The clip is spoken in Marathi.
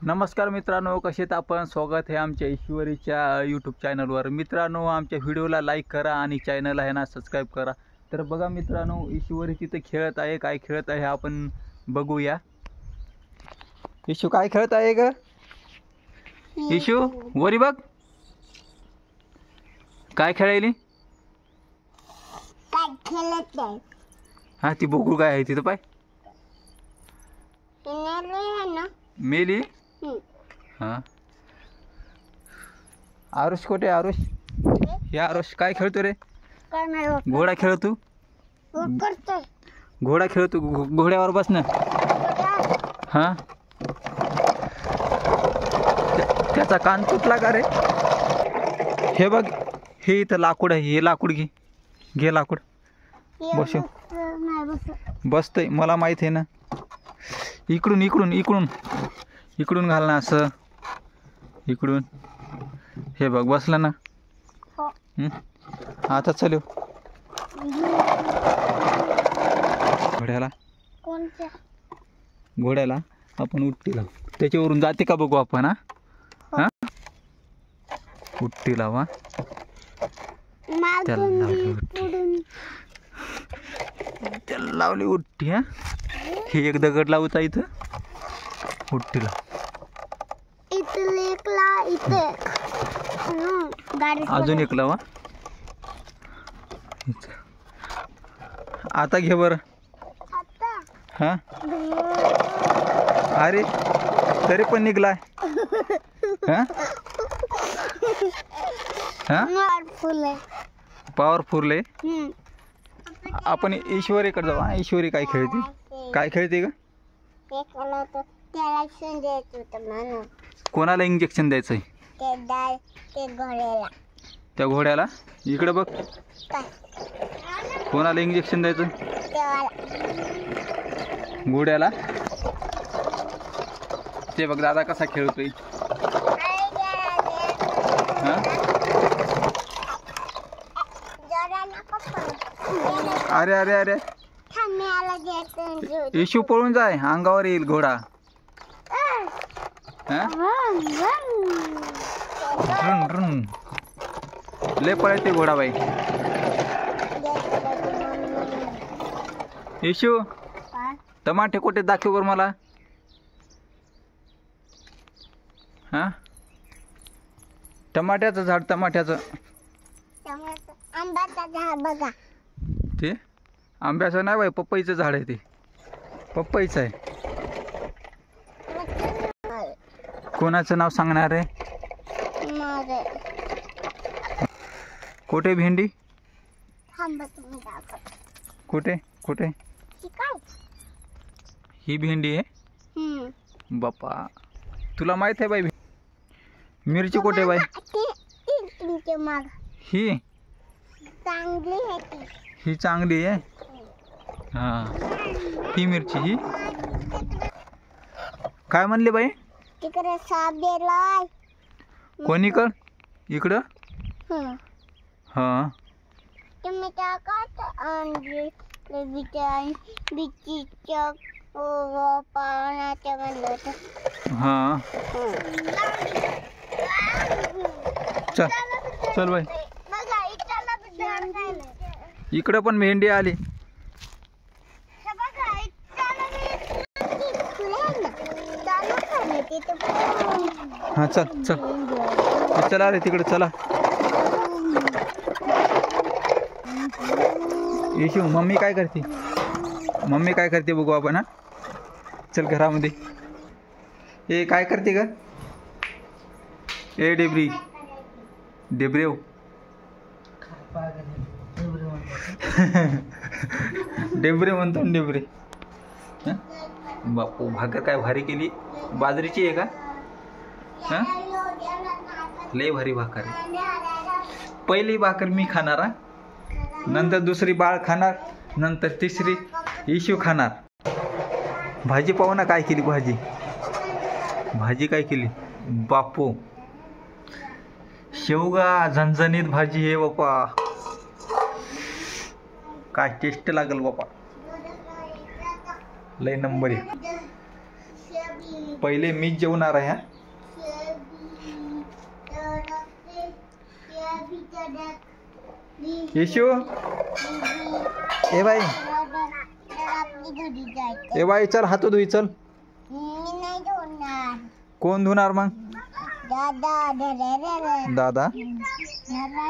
नमस्कार मित्रांनो, कसे आहेत आपण? स्वागत आहे आमच्या ईश्वरीच्या यूट्यूब चॅनलवर. मित्रांनो, आमच्या व्हिडिओला लाईक करा आणि चॅनल आहे ना सबस्क्राईब करा. तर बघा मित्रांनो, ईश्वरी तिथे खेळत आहे. काय खेळत आहे आपण बघूया. ईशू काय खेळत आहे ग? ईशू वरी बघ, काय खेळायली? काय खेळत आहे? हा, ती बघू काय आहे तिथं पाय. मेली. हा, आरुष कुठे? आरुष, हे आरुष काय खेळतो रे? घोडा खेळतो. घोडा खेळतो. घोड्यावर बस ना. हा, त्याचा कान तुटला का रे? हे बघ, हे इथं लाकूड आहे. हे लाकूड घे. घे लाकूड. बसू. बसतय, मला माहित आहे ना. इकडून इकडून इकडून इकडून घाल ना, असं इकडून. हे बघ, बसलं ना. आता चल. घोड्याला घोड्याला आपण उट्टी लाव. त्याच्यावरून जाते का बघू आपण. हा, उट्टी लावा. त्याला लावली उट्टी. हा, हे एक दगड लावता इथं उट्टीला. अजून एक लावा. आता घे बर. हा, अरे तरी पण निघलाय. हा, पॉवरफुल आहे. आपण ईश्वरीकडे जाऊ. ईश्वरी काय खेळते? काय खेळते ग? कोणाला इंजेक्शन द्यायचंय? त्या घोड्याला. इकडे बघ, कोणाला इंजेक्शन द्यायचं? घोड्याला. ते बघ दादा कसा खेळतोय. अरे अरे अरे, इशू पळून जाय, अंगावर येईल घोडा. लय पळते घोडा बाई. इशू, टमाटे कुठे दाखव बर मला. हा, टमाट्याचं झाड. टमाट्याचं बघा. ते आंब्याचं नाही बाई, पपईचं झाड आहे. ते पपईचं आहे. कोणाचं नाव सांगणार आहे? कुठे भेंडी? कुठे कुठे? ही भेंडी आहे बापा. तुला माहित आहे बाई. मिरची कुठे बाई? ही चांगली आहे. ही चांगली आहे. हा, ही मिरची. ही काय म्हणली बाई? तिकडे साप गेलाय. कोणीकड? इकडं. हा, तुम्ही टाकत आणली बिचीच्या पाण्याच्या बंदर. हा, चल चल बाई. इकडं पण भेंडी आली. हा, चल चल. चला रे तिकडे चला. येशू, मम्मी काय करते? मम्मी काय करते बघू आपण. हा, चल घरामध्ये. ए काय करते ग? ए डेब्री, डेब्रेव. डेब्रे म्हणतो. डेब्रे. बापू, भाकर काय भारी केली. बाजरीची आहे का? हा, लय भारी भाकर आहे. पहिली भाकर मी खाणार. नंतर दुसरी बाळ खाणार. नंतर तिसरी इशू खाणार. भाजी पाहू ना काय केली. भाजी भाजी काय केली बापू. शेवगा झणझणीत भाजी आहे बापा. काय टेस्ट लागल बापा. लय नंबर आहे. पहिले मीच जेवणार आहे. हा येशू ए बाई घरी जायचं. ए बाई चल हात धुई चल. मी नाही धुणार. कोण धुणार मग? दादा दादा. दादा